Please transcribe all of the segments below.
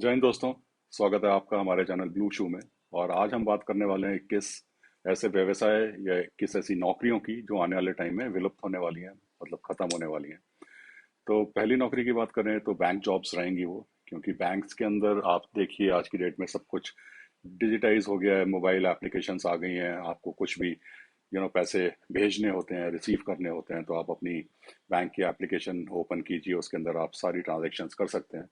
जय हिंद दोस्तों। स्वागत है आपका हमारे चैनल ब्लू शू में। और आज हम बात करने वाले हैं 21 ऐसे व्यवसाय या 21 ऐसी नौकरियों की जो आने वाले टाइम में विलुप्त होने वाली हैं, मतलब खत्म होने वाली हैं। तो पहली नौकरी की बात करें तो बैंक जॉब्स रहेंगी वो, क्योंकि बैंक्स के अंदर आप देखिए आज की डेट में सब कुछ डिजिटाइज हो गया है। मोबाइल एप्लीकेशंस आ गई हैं। आपको कुछ भी पैसे भेजने होते हैं, रिसीव करने होते हैं, तो आप अपनी बैंक की एप्लीकेशन ओपन कीजिए, उसके अंदर आप सारी ट्रांजैक्शंस कर सकते हैं।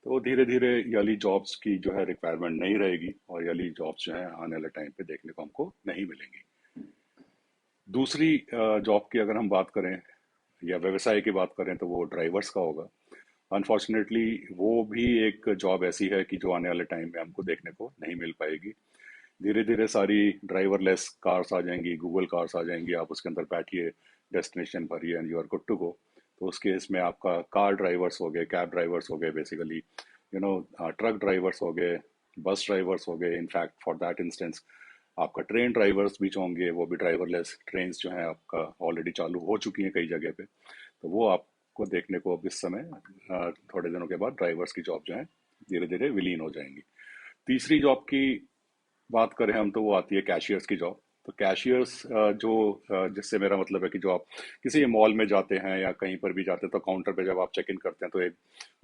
तो धीरे धीरे ये वाली जॉब्स की जो है रिक्वायरमेंट नहीं रहेगी और ये वाली जॉब्स जो है आने वाले टाइम पे देखने को हमको नहीं मिलेंगी। दूसरी जॉब की अगर हम बात करें या व्यवसाय की बात करें तो वो ड्राइवर्स का होगा। अनफॉर्चुनेटली वो भी एक जॉब ऐसी है कि जो आने वाले टाइम में हमको देखने को नहीं मिल पाएगी। धीरे धीरे सारी ड्राइवरलेस कार्स आ जाएंगी, गूगल कार्स आ जाएंगी, आप उसके अंदर बैठिए, डेस्टिनेशन भरिए and you are good to go. तो उस केस में आपका कार ड्राइवर्स हो गए, कैब ड्राइवर्स हो गए, बेसिकली ट्रक ड्राइवर्स हो गए, बस ड्राइवर्स हो गए। इनफैक्ट फॉर दैट इंस्टेंस आपका ट्रेन ड्राइवर्स भी जो होंगे वो भी ड्राइवरलेस ट्रेन जो है आपका ऑलरेडी चालू हो चुकी हैं कई जगह पे। तो वो आपको देखने को अब इस समय थोड़े दिनों के बाद ड्राइवर्स की जॉब जो है धीरे धीरे विलीन हो जाएंगी। तीसरी जॉब की बात करें हम तो वो आती है कैशियर्स की जॉब। तो कैशियर्स जो जिससे मेरा मतलब है कि जो आप किसी मॉल में जाते हैं या कहीं पर भी जाते हैं तो काउंटर पे जब आप चेक इन करते हैं तो एक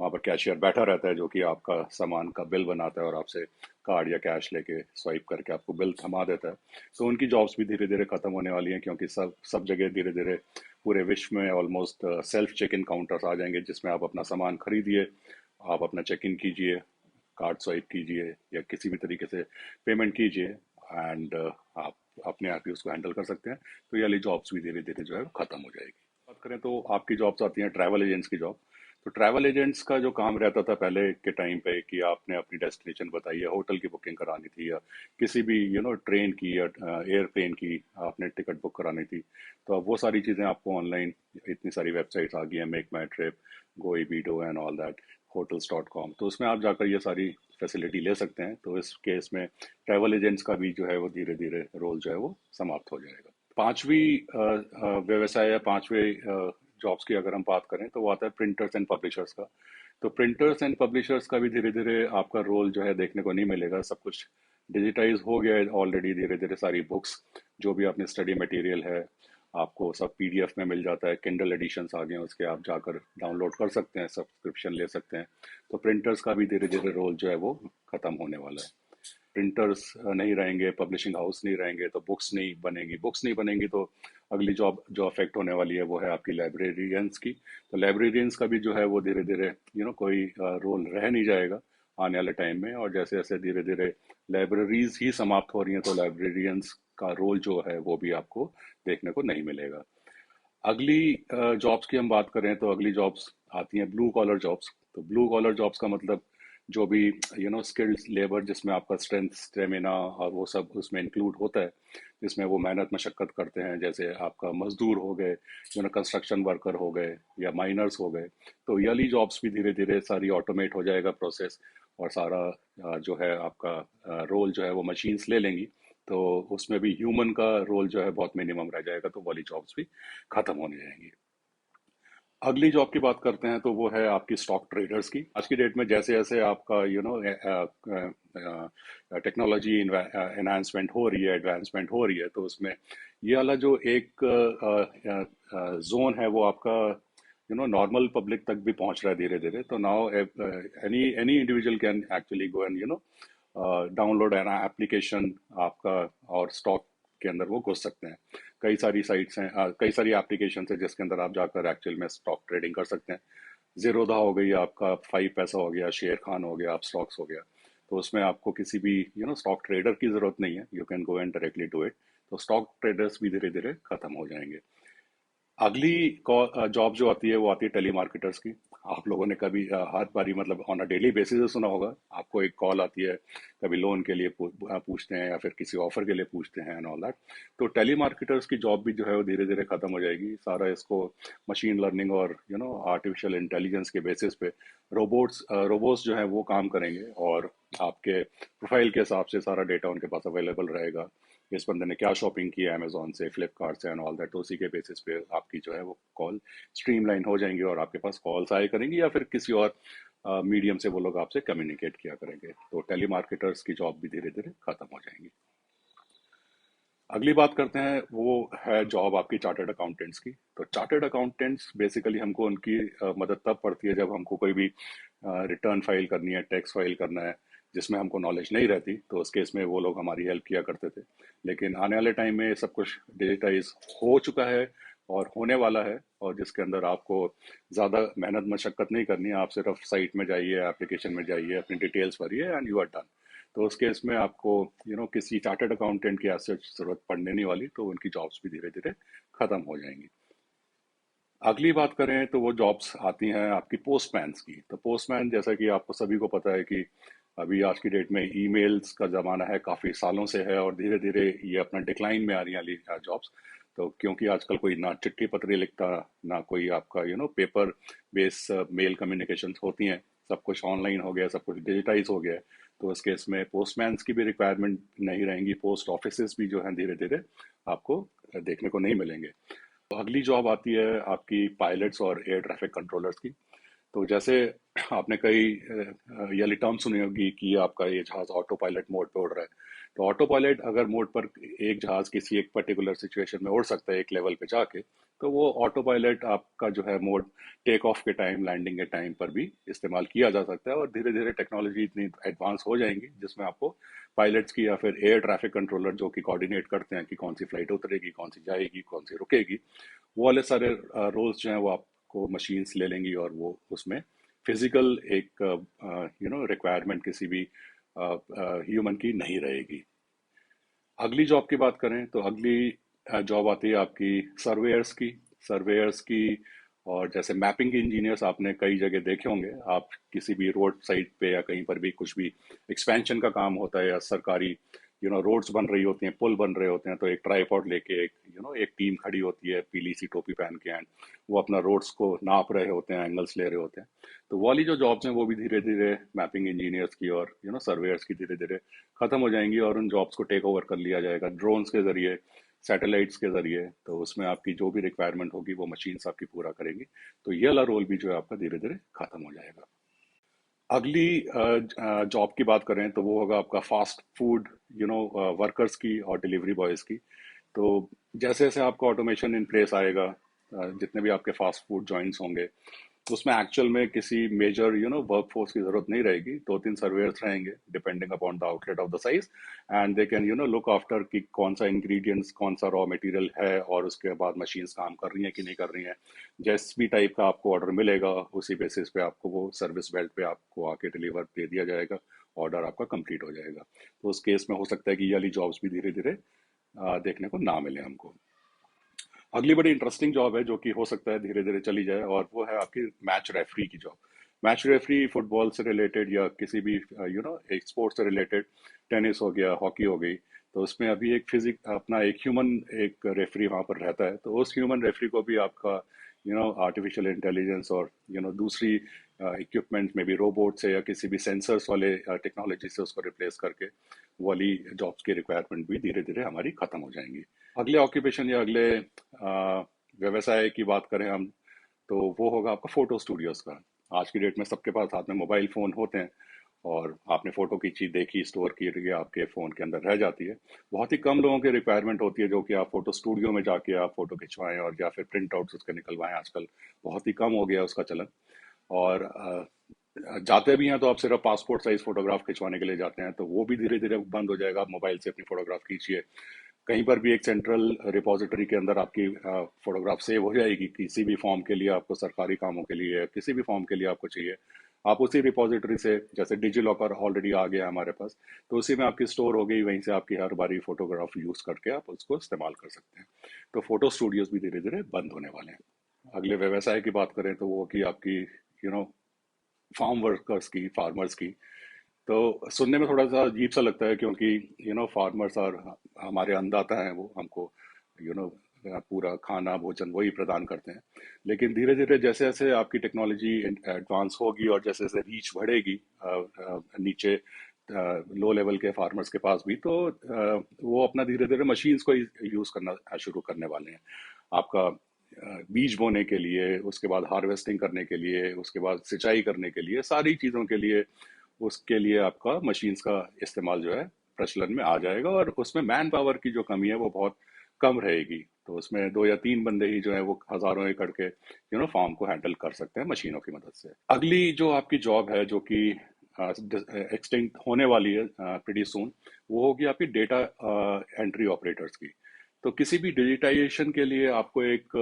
वहाँ पर कैशियर बैठा रहता है जो कि आपका सामान का बिल बनाता है और आपसे कार्ड या कैश लेके स्वाइप करके आपको बिल थमा देता है। तो उनकी जॉब्स भी धीरे धीरे खत्म होने वाली हैं, क्योंकि सब सब जगह धीरे धीरे पूरे विश्व में almost self check in counters आ जाएंगे, जिसमें आप अपना सामान खरीदिए, आप अपना चेक इन कीजिए, कार्ड स्वाइप कीजिए या किसी भी तरीके से पेमेंट कीजिए एंड आप अपने आप ही उसको हैंडल कर सकते हैं। तो ये वाली जॉब्स भी धीरे धीरे जो है वो खत्म हो जाएगी। बात करें तो आपकी जॉब्स आती हैं ट्रैवल एजेंट्स की जॉब। तो ट्रैवल एजेंट्स का जो काम रहता था पहले के टाइम पे कि आपने अपनी डेस्टिनेशन बताई है, होटल की बुकिंग करानी थी या किसी भी ट्रेन की या एयरप्लेन की आपने टिकट बुक करानी थी। तो अब वो सारी चीज़ें आपको ऑनलाइन इतनी सारी वेबसाइट्स आ गई हैं, MakeMyTrip, Goibibo and all that, hotels.com, तो उसमें आप जाकर ये सारी फैसिलिटी ले सकते हैं। तो इस केस में ट्रैवल एजेंट्स का भी जो है वो धीरे धीरे रोल जो है वो समाप्त हो जाएगा। पांचवी व्यवसाय या पांचवे जॉब्स की अगर हम बात करें तो वो आता है प्रिंटर्स एंड पब्लिशर्स का। तो प्रिंटर्स एंड पब्लिशर्स का भी धीरे धीरे आपका रोल जो है देखने को नहीं मिलेगा। सब कुछ डिजिटाइज हो गया है ऑलरेडी। धीरे धीरे सारी बुक्स जो भी आपने स्टडी मटेरियल है आपको सब पीडीएफ में मिल जाता है। किंडल एडिशंस आ गए हैं, उसके आप जाकर डाउनलोड कर सकते हैं, सब्सक्रिप्शन ले सकते हैं। तो प्रिंटर्स का भी धीरे धीरे रोल जो है वो खत्म होने वाला है। प्रिंटर्स नहीं रहेंगे, पब्लिशिंग हाउस नहीं रहेंगे तो बुक्स नहीं बनेंगी। बुक्स नहीं बनेंगी तो अगली जॉब जो अफेक्ट होने वाली है वो है आपकी लाइब्रेरियंस की। तो लाइब्रेरियंस का भी जो है वो धीरे धीरे कोई रोल रह नहीं जाएगा आने वाले टाइम में। और जैसे जैसे धीरे धीरे लाइब्रेरीज ही समाप्त हो रही हैं तो लाइब्रेरियंस का रोल जो है वो भी आपको देखने को नहीं मिलेगा। अगली जॉब्स की हम बात करें तो अगली जॉब्स आती हैं ब्लू कॉलर जॉब्स। तो ब्लू कॉलर जॉब्स का मतलब जो भी स्किल्ड लेबर जिसमें आपका स्ट्रेंथ, स्टेमिना और वो सब उसमें इंक्लूड होता है, जिसमें वो मेहनत मशक्कत करते हैं, जैसे आपका मजदूर हो गए, कंस्ट्रक्शन वर्कर हो गए या माइनर्स हो गए। तो ये वाली जॉब्स भी धीरे धीरे सारी ऑटोमेट हो जाएगा प्रोसेस, और सारा जो है आपका रोल जो है वो मशीन्स ले लेंगी। तो उसमें भी ह्यूमन का रोल जो है बहुत मिनिमम रह जाएगा, तो वाली जॉब्स भी खत्म होने जाएंगी। अगली जॉब की बात करते हैं तो वो है आपकी स्टॉक ट्रेडर्स की। आज की डेट में जैसे जैसे आपका टेक्नोलॉजी एनहांसमेंट हो रही है, एडवांसमेंट हो रही है, तो उसमें ये वाला जो एक जोन है वो आपका नॉर्मल पब्लिक तक भी पहुंच रहा है धीरे धीरे। तो now any any individual can actually go and download an application आपका, और स्टॉक के अंदर वो घुस सकते हैं। कई सारी साइट्स हैं, कई सारी एप्लीकेशन है जिसके अंदर आप जाकर एक्चुअल में स्टॉक ट्रेडिंग कर सकते हैं। जीरोधा हो गई आपका, 5 पैसा हो गया, शेर खान हो गया, आप स्टॉक्स हो गया। तो उसमें आपको किसी भी स्टॉक ट्रेडर की जरूरत नहीं है, you can go and directly do it. तो स्टॉक ट्रेडर्स भी धीरे धीरे खत्म हो जाएंगे। अगली जॉब जो आती है वो आती है टेली मार्केटर्स की। आप लोगों ने कभी हर बारी मतलब ऑन अ डेली बेसिस सुना होगा, आपको एक कॉल आती है, कभी लोन के लिए पूछते हैं या फिर किसी ऑफर के लिए पूछते हैं एंड ऑल दैट। तो टेली मार्केटर्स की जॉब भी जो है वो धीरे धीरे खत्म हो जाएगी। सारा इसको मशीन लर्निंग और आर्टिफिशियल इंटेलिजेंस के बेसिस पे रोबोट्स जो है वो काम करेंगे, और आपके प्रोफाइल के हिसाब से सारा डेटा उनके पास अवेलेबल रहेगा। इस बंदे ने क्या शॉपिंग की है अमेजोन से, फ्लिपकार्ट से एंड ऑल दैट, तो उसी के बेसिस पे आपकी जो है वो कॉल स्ट्रीमलाइन हो जाएंगी और आपके पास कॉल्स आए करेंगी, या फिर किसी और मीडियम से वो लोग आपसे कम्युनिकेट किया करेंगे। तो टेलीमार्केटर्स की जॉब भी धीरे धीरे खत्म हो जाएंगी। अगली बात करते हैं, वो है जॉब आपकी चार्टर्ड अकाउंटेंट्स की। तो चार्टर्ड अकाउंटेंट्स बेसिकली हमको उनकी मदद तब पड़ती है जब हमको कोई भी रिटर्न फाइल करनी है, टैक्स फाइल करना है, जिसमें हमको नॉलेज नहीं रहती, तो उस केस में वो लोग हमारी हेल्प किया करते थे। लेकिन आने वाले टाइम में सब कुछ डिजिटाइज हो चुका है और होने वाला है, और जिसके अंदर आपको ज़्यादा मेहनत मशक्कत नहीं करनी है। आप सिर्फ साइट में जाइए, एप्लीकेशन में जाइए, अपनी डिटेल्स भरिए एंड यू आर डन। तो उस केस में आपको किसी चार्टर्ड अकाउंटेंट की ऐसे जरूरत पड़ने नहीं वाली, तो उनकी जॉब्स भी धीरे धीरे खत्म हो जाएंगी। अगली बात करें तो वो जॉब्स आती हैं आपकी पोस्टमैन्स की। तो पोस्टमैन, जैसा कि आपको सभी को पता है कि अभी आज की डेट में ईमेल्स का ज़माना है, काफ़ी सालों से है, और धीरे धीरे ये अपना डिक्लाइन में आ रही हैं जॉब्स। तो क्योंकि आजकल कोई ना चिट्ठी पत्री लिखता, ना कोई आपका पेपर बेस मेल कम्युनिकेशन होती हैं, सब कुछ ऑनलाइन हो गया, सब कुछ डिजिटाइज हो गया है। तो इस केस में पोस्टमैन्स की भी रिक्वायरमेंट नहीं रहेंगी। पोस्ट ऑफिसेस भी जो हैं धीरे धीरे आपको देखने को नहीं मिलेंगे। तो अगली जॉब आती है आपकी पायलट्स और एयर ट्रैफिक कंट्रोलर्स की। तो जैसे आपने कई ये टर्म सुनी होगी कि आपका ये जहाज ऑटो पायलट मोड पे उड़ रहा है। तो ऑटो पायलट अगर मोड पर एक जहाज किसी एक पर्टिकुलर सिचुएशन में उड़ सकता है एक लेवल पे जाके, तो वो ऑटो पायलट आपका जो है मोड टेक ऑफ के टाइम, लैंडिंग के टाइम पर भी इस्तेमाल किया जा सकता है। और धीरे धीरे टेक्नोलॉजी इतनी एडवांस हो जाएंगी जिसमें आपको पायलट्स की या फिर एयर ट्रैफिक कंट्रोलर जो कि कोऑर्डिनेट करते हैं कि कौन सी फ्लाइट उतरेगी, कौन सी जाएगी, कौन सी रुकेगी, वो वाले सारे रोल्स जो हैं वो आपको मशीन्स ले लेंगी, और वो उसमें फिजिकल एक रिक्वायरमेंट किसी भी ह्यूमन की नहीं रहेगी। अगली जॉब की बात करें तो अगली जॉब आती है आपकी सर्वेयर्स की। और जैसे मैपिंग इंजीनियर्स आपने कई जगह देखे होंगे, आप किसी भी रोड साइड पे या कहीं पर भी कुछ भी एक्सपेंशन का काम होता है, या सरकारी रोड्स बन रही होती हैं, पुल बन रहे होते हैं, तो एक ट्राइपॉड लेके एक टीम खड़ी होती है पीली सी टोपी पहन के, एंड वो अपना रोड्स को नाप रहे होते हैं, एंगल्स ले रहे होते हैं। तो वो वाली जो जॉब्स हैं वो भी धीरे धीरे मैपिंग इंजीनियर्स की और सर्वेयर्स की धीरे धीरे खत्म हो जाएंगी, और उन जॉब्स को टेक ओवर कर लिया जाएगा ड्रोन्स के जरिए, सैटेलाइट्स के जरिए। तो उसमें आपकी जो भी रिक्वायरमेंट होगी वो मशीन्स आपकी पूरा करेंगी। तो ये वाला रोल भी जो है आपका धीरे धीरे खत्म हो जाएगा। अगली जॉब की बात करें तो वो होगा आपका फास्ट फूड वर्कर्स की और डिलीवरी बॉयज़ की। तो जैसे जैसे आपका ऑटोमेशन इन प्लेस आएगा, जितने भी आपके फास्ट फूड जॉइंट्स होंगे, तो उसमें एक्चुअल में किसी मेजर वर्क फोर्स की जरूरत नहीं रहेगी। दो तीन सर्वेयर्स रहेंगे depending upon the outlet of the size, and they can look after कि कौन सा इंग्रेडिएंट्स, कौन सा रॉ मटेरियल है, और उसके बाद मशीन्स काम कर रही हैं कि नहीं कर रही हैं। जिस भी टाइप का आपको ऑर्डर मिलेगा उसी बेसिस पे आपको वो सर्विस बेल्ट पे आपको आके डिलीवर दे दिया जाएगा, ऑर्डर आपका कंप्लीट हो जाएगा। तो उस केस में हो सकता है कि ये वाली जॉब्स भी धीरे धीरे देखने को ना मिले हमको। अगली बड़ी इंटरेस्टिंग जॉब है जो कि हो सकता है धीरे धीरे चली जाए, और वो है आपकी मैच रेफरी की जॉब। मैच रेफरी फुटबॉल से रिलेटेड या किसी भी एक स्पोर्ट्स से रिलेटेड, टेनिस हो गया, हॉकी हो गई, तो उसमें अभी एक फिजिक अपना एक ह्यूमन एक रेफरी वहां पर रहता है। तो उस ह्यूमन रेफरी को भी आपका आर्टिफिशियल इंटेलिजेंस और दूसरी इक्विपमेंट में भी रोबोट से या किसी भी सेंसर्स वाले टेक्नोलॉजी से उसको रिप्लेस करके वो वाली जॉब्स की रिक्वायरमेंट भी धीरे धीरे हमारी खत्म हो जाएंगी। अगले ऑक्यूपेशन या अगले व्यवसाय की बात करें हम, तो वो होगा आपका फोटो स्टूडियोज का। आज की डेट में सबके पास हाथ में मोबाइल फोन होते हैं, और आपने फोटो खींची, देखी, स्टोर की, ये आपके फोन के अंदर रह जाती है। बहुत ही कम लोगों की रिक्वायरमेंट होती है जो कि आप फोटो स्टूडियो में जाके आप फोटो खिंचवाएं और या फिर प्रिंट आउट उसके निकलवाएं। आजकल बहुत ही कम हो गया है उसका चलन। और जाते भी हैं तो आप सिर्फ पासपोर्ट साइज फोटोग्राफ खिंचवाने के लिए जाते हैं, तो वो भी धीरे धीरे बंद हो जाएगा। आप मोबाइल से अपनी फोटोग्राफ खींचिए, कहीं पर भी एक सेंट्रल रिपोजिटरी के अंदर आपकी फोटोग्राफ सेव हो जाएगी। किसी भी फॉर्म के लिए आपको, सरकारी कामों के लिए, किसी भी फॉर्म के लिए आपको चाहिए, आप उसी रिपोजिटरी से, जैसे डिजी लॉकर ऑलरेडी आ गया हमारे पास, तो उसी में आपकी स्टोर हो गई, वहीं से आपकी हर बारी फोटोग्राफ यूज करके आप उसको इस्तेमाल कर सकते हैं। तो फोटो स्टूडियोज भी धीरे धीरे बंद होने वाले हैं। अगले व्यवसाय की बात करें तो वो की आपकी नो फार्म वर्कर्स की, फार्मर्स की। तो सुनने में थोड़ा सा अजीब सा लगता है, क्योंकि फार्मर्स और हमारे अन्नदाता हैं, वो हमको यू नो पूरा खाना भोजन वही प्रदान करते हैं। लेकिन धीरे धीरे जैसे जैसे आपकी टेक्नोलॉजी एडवांस होगी और जैसे जैसे रीच बढ़ेगी नीचे लो लेवल के फार्मर्स के पास भी, तो वो अपना धीरे धीरे मशीन्स को यूज करना शुरू करने वाले हैं। आपका बीज बोने के लिए, उसके बाद हार्वेस्टिंग करने के लिए, उसके बाद सिंचाई करने के लिए, सारी चीज़ों के लिए उसके लिए आपका मशीन्स का इस्तेमाल जो है प्रचलन में आ जाएगा, और उसमें मैन पावर की जो कमी है वो बहुत कम रहेगी। तो उसमें 2 या 3 बंदे ही जो है वो हजारों एकड़ के फार्म को हैंडल कर सकते हैं मशीनों की मदद से। अगली जो आपकी जॉब है जो कि एक्सटिंक्ट होने वाली है प्रीटी सून, वो होगी आपकी डेटा एंट्री ऑपरेटर्स की। तो किसी भी डिजिटाइजेशन के लिए आपको एक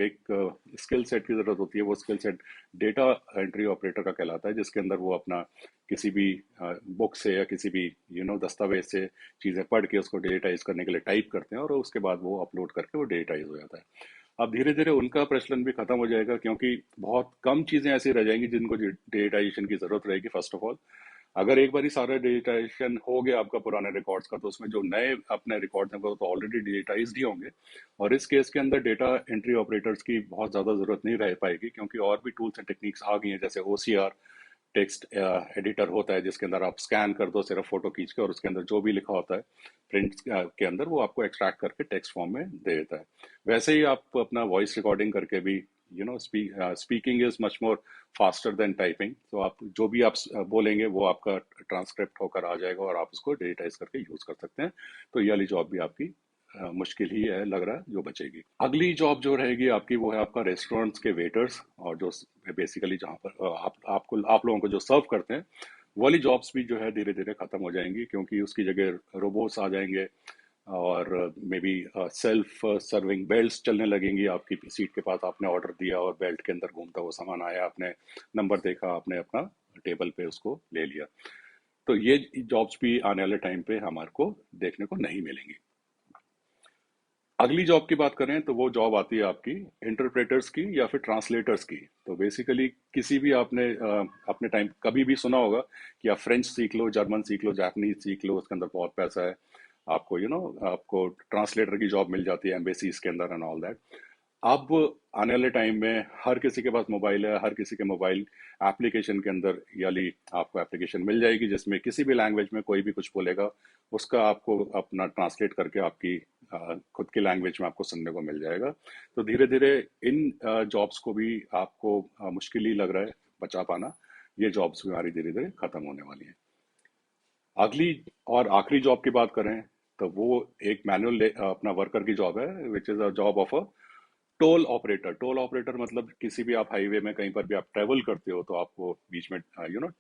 एक स्किल सेट की जरूरत होती है। वो skill set data entry operator का कहलाता है, जिसके अंदर वो अपना किसी भी बुक से या किसी भी दस्तावेज से चीजें पढ़ के उसको डिजिटाइज करने के लिए टाइप करते हैं, और उसके बाद वो अपलोड करके वो डिजिटाइज हो जाता है। अब धीरे धीरे उनका प्रचलन भी खत्म हो जाएगा, क्योंकि बहुत कम चीजें ऐसी रह जाएंगी जिनको डिजिटाइजेशन की जरूरत रहेगी। फर्स्ट ऑफ ऑल, अगर एक बार ही सारा डिजिटाइजेशन हो गया आपका पुराने रिकॉर्ड्स का, तो उसमें जो नए अपने रिकॉर्ड्स हैं वो तो ऑलरेडी डिजिटाइज्ड ही होंगे, और इस केस के अंदर डेटा एंट्री ऑपरेटर्स की बहुत ज्यादा जरूरत नहीं रह पाएगी, क्योंकि और भी टूल्स एंड टेक्निक्स आ गई हैं, जैसे ओसीआर टेक्स्ट एडिटर होता है, जिसके अंदर आप स्कैन कर दो सिर्फ फोटो खींच के, और उसके अंदर जो भी लिखा होता है प्रिंट के अंदर वो आपको एक्सट्रैक्ट करके टेक्स्ट फॉर्म में दे देता है। वैसे ही आप अपना वॉइस रिकॉर्डिंग करके भी speaking is much more faster than typing. तो आप जो भी आप बोलेंगे वो आपका ट्रांसक्रिप्ट होकर आ जाएगा, और आप उसको डिजिटाइज करके यूज कर सकते हैं। तो ये वाली जॉब भी आपकी मुश्किल ही है, लग रहा है, जो बचेगी। अगली जॉब जो रहेगी आपकी वो है आपका रेस्टोरेंट्स के वेटर्स, और जो बेसिकली जहाँ पर आप लोगों को जो सर्व करते हैं, वो वाली जॉब्स भी जो है धीरे धीरे खत्म हो जाएंगी, क्योंकि उसकी जगह रोबोट्स आ जाएंगे, और may be self serving belts चलने लगेंगी। आपकी सीट के पास आपने ऑर्डर दिया और बेल्ट के अंदर घूमता वो सामान आया, आपने नंबर देखा, आपने अपना टेबल पे उसको ले लिया। तो ये जॉब्स भी आने वाले टाइम पे हमारे को देखने को नहीं मिलेंगी। अगली जॉब की बात करें तो वो जॉब आती है आपकी इंटरप्रेटर्स की या फिर ट्रांसलेटर्स की। तो बेसिकली किसी भी आपने अपने टाइम कभी भी सुना होगा कि आप फ्रेंच सीख लो, जर्मन सीख लो, जापानीज सीख लो, उसके अंदर बहुत पैसा है। आपको आपको ट्रांसलेटर की जॉब मिल जाती है एम्बेसीज के अंदर एंड ऑल दैट। अब आने वाले टाइम में हर किसी के पास मोबाइल है, हर किसी के मोबाइल एप्लीकेशन के अंदर याली आपको एप्लीकेशन मिल जाएगी, जिसमें किसी भी लैंग्वेज में कोई भी कुछ बोलेगा उसका आपको अपना ट्रांसलेट करके आपकी खुद की लैंग्वेज में आपको सुनने को मिल जाएगा। तो धीरे धीरे इन जॉब्स को भी आपको मुश्किल ही लग रहा है बचा पाना। ये जॉब्स भी हमारी धीरे धीरे खत्म होने वाली हैं। अगली और आखिरी जॉब की बात करें तो वो एक मैनुअल अपना वर्कर की जॉब है, which is a job of a toll operator. Toll operator मतलब किसी भी आप हाईवे में कहीं पर भी आप ट्रेवल करते हो, तो आपको बीच में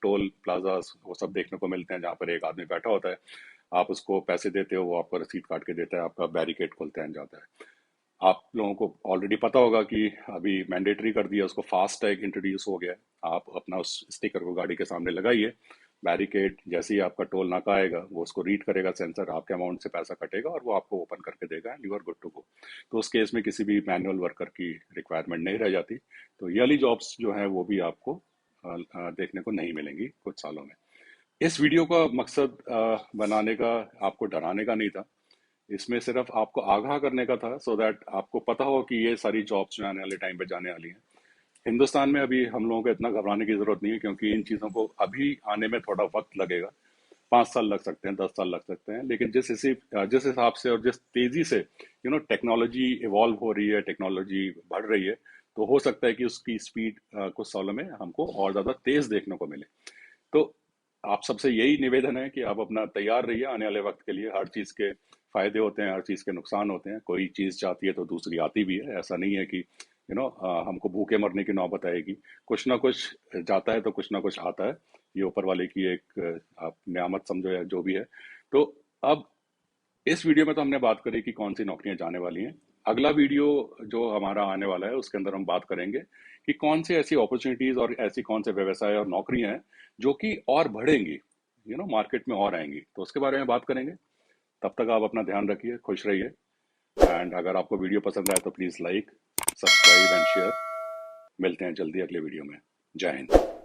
टोल प्लाजास वो सब देखने को मिलते हैं, जहाँ पर एक आदमी बैठा होता है, आप उसको पैसे देते हो, वो आपको रसीद काट के देता है, आपका बैरिकेड खोलते हैं जाता है। आप लोगों को ऑलरेडी पता होगा कि अभी मैंडेटरी कर दिया, उसको फास्ट टैग इंट्रोड्यूस हो गया है। आप अपना उस स्टिकर को गाड़ी के सामने लगाइए, बैरिकेड जैसे ही आपका टोल नाका आएगा वो उसको रीड करेगा सेंसर, आपके अमाउंट से पैसा कटेगा और वो आपको ओपन करके देगा and you are good to go. तो उस केस में किसी भी मैनुअल वर्कर की रिक्वायरमेंट नहीं रह जाती। तो ये वाली जॉब्स जो है वो भी आपको देखने को नहीं मिलेंगी कुछ सालों में। इस वीडियो का मकसद बनाने का, आपको डराने का नहीं था। इसमें सिर्फ आपको आगाह करने का था, सो दैट आपको पता हो कि ये सारी जॉब्स जो आने वाले टाइम पे जाने वाली हैं। हिंदुस्तान में अभी हम लोगों को इतना घबराने की जरूरत नहीं है, क्योंकि इन चीजों को अभी आने में थोड़ा वक्त लगेगा। 5 साल लग सकते हैं, 10 साल लग सकते हैं, लेकिन जिस हिसाब से और जिस तेजी से टेक्नोलॉजी इवॉल्व हो रही है, टेक्नोलॉजी बढ़ रही है, तो हो सकता है कि उसकी स्पीड कुछ सालों में हमको और ज्यादा तेज देखने को मिले। तो आप सबसे यही निवेदन है कि आप अपना तैयार रहिए आने वाले वक्त के लिए। हर चीज के फायदे होते हैं, हर चीज के नुकसान होते हैं। कोई चीज जाती है तो दूसरी आती भी है। ऐसा नहीं है कि हमको भूखे मरने की नौबत आएगी। कुछ ना कुछ जाता है तो कुछ ना कुछ आता है। ये ऊपर वाले की एक आप नियामत समझो या जो भी है। तो अब इस वीडियो में तो हमने बात करी कि कौन सी नौकरियां जाने वाली हैं। अगला वीडियो जो हमारा आने वाला है उसके अंदर हम बात करेंगे कि कौन सी ऐसी अपॉर्चुनिटीज और ऐसी कौन से व्यवसाय और नौकरियां हैं जो कि और बढ़ेंगी, मार्केट में और आएंगी। तो उसके बारे में बात करेंगे। तब तक आप अपना ध्यान रखिए, खुश रहिए, एंड अगर आपको वीडियो पसंद आए तो please like, subscribe and share. मिलते हैं जल्दी अगले वीडियो में। जय हिंद।